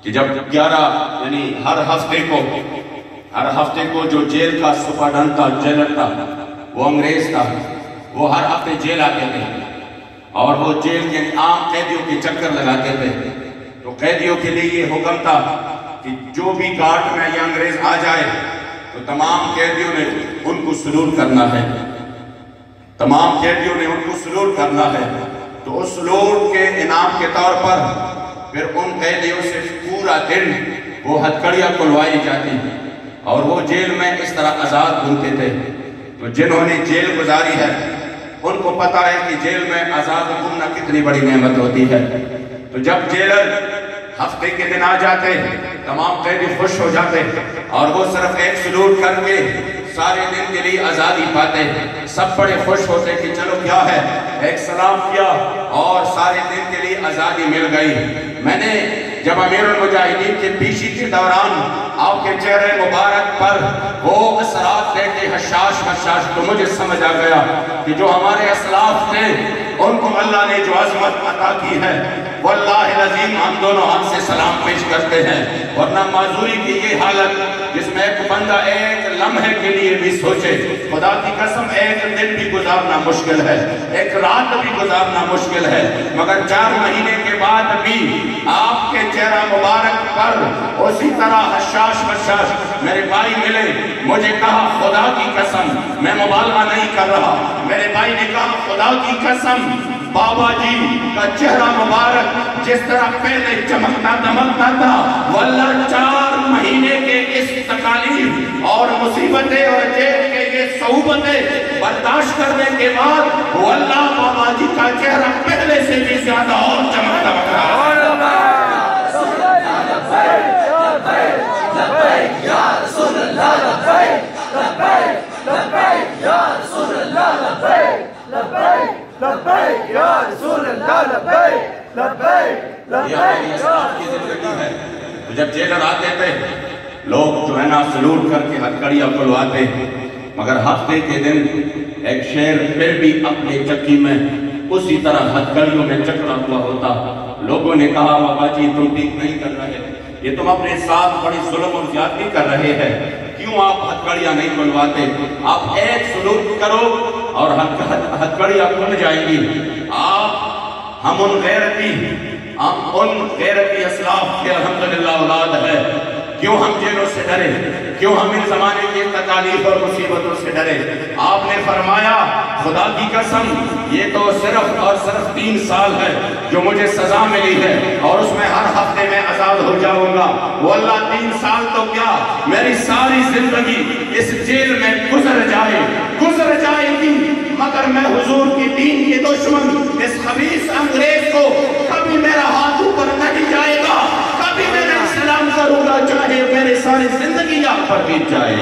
کہ جب 11 یعنی ہر ہفتے کو جو جیل کا سپرڈنٹ تھا، جیلر تھا، وہ انگریز تھا، وہ ہر ہفتے جیل آتے تھے اور وہ جیل کے عام قیدیوں کے چکر لگاتے تھے۔ تو قیدیوں کے لیے یہ حکم تھا کہ جو بھی گارڈ میں یا انگریز آ جائے تو تمام قیدیوں نے ان کو سلوٹ کرنا ہے، تمام قیدیوں نے ان کو سلوٹ کرنا ہے۔ تو اس سلوٹ کے انعام کے طور پر پھر ان قیدیوں سے پورا دن وہ ہتھکڑیاں کھلوائی جاتی اور وہ جیل میں اس طرح آزاد گھومتے تھے۔ تو جنہوں نے جیل گزاری ہے ان کو پتا ہے کہ جیل میں آزاد گھومنا کتنی بڑی نعمت ہوتی ہے۔ تو جب جیلر ہفتے کے دن آ جاتے تمام قیدی خوش ہو جاتے اور وہ صرف ایک سلوٹ کر کے سارے دن کے لیے آزادی پاتے۔ سب بڑے خوش ہوتے کہ چلو کیا ہے، ایک سلام کیا اور سارے دن کے لیے آزادی مل گئی۔ میں نے جب امیر المجاہدین کے پیشی کے دوران آپ کے چہرے مبارک پر وہ اثرات دیکھے حشاش تو مجھے سمجھ آ گیا کہ جو ہمارے اسلاف تھے ان کو اللہ نے جو عظمت عطا کی ہے، واللہ العظیم ہم دونوں ہاتھ سے سلام پیش کرتے ہیں۔ ورنہ معذوری کی یہ حالت جس میں ایک بندہ ایک لمحے کے لیے بھی سوچے، خدا کی قسم ایک دن بھی گزارنا مشکل ہے، ایک رات بھی گزارنا مشکل ہے، مگر 4 مہینے کے بعد بھی آپ کے چہرہ مبارک پر اسی طرح حشاش میرے بھائی ملے۔ مجھے کہا خدا کی قسم، میں مبالغہ نہیں کر رہا، میرے بھائی نے کہا خدا کی قسم بابا جی کا چہرہ مبارک جس طرح پہلے چمکتا دمکتا تھا، واللہ 4 مہینے کے اس تکالیف اور مصیبتیں اور جیل کے یہ صعوبتیں برداشت کرنے کے بعد واللہ بابا جی کا چہرہ پہلے سے بھی زیادہ اور چمکتا دمکتا۔ جب جیلر آتے تھے لوگ جو ہے نا سلوٹ کر کے ہتھکڑیاں کھلواتے، مگر ہفتے کے دن ایک شیر پھر بھی اپنی چکی میں اسی طرح ہتھکڑیوں میں چکرا ہوا ہوتا۔ لوگوں نے کہا بابا جی تم ٹھیک نہیں کر رہے، یہ تم اپنے ساتھ بڑی ظلم اور زیادتی کر رہے ہیں، کیوں آپ ہتھکڑیاں نہیں کھلواتے؟ آپ ایک سلوٹ کرو اور ہتھکڑیاں کھل جائیں گی۔ ہم ان غیرتی اسلاف کے الحمدللہ اولاد ہے، کیوں ہم جیلوں سے ڈرے، کیوں ہم ان زمانے کی تکالیف اور مصیبتوں سے ڈرے؟ آپ نے فرمایا خدا کی قسم یہ تو صرف اور صرف 3 سال ہے جو مجھے سزا ملی ہے اور اس میں ہر ہفتے میں آزاد ہو جاؤں گا۔ واللہ 3 سال تو کیا، میری ساری زندگی اس جیل میں گزر جائے گی، مگر میں حضور کی دین کے دشمن اس خبیث انگریز کو کبھی میرا ہاتھ اوپر نہیں جائے گا، کبھی میں نے سلام کروں گا چاہے میری ساری زندگی آپ پر بیت جائے۔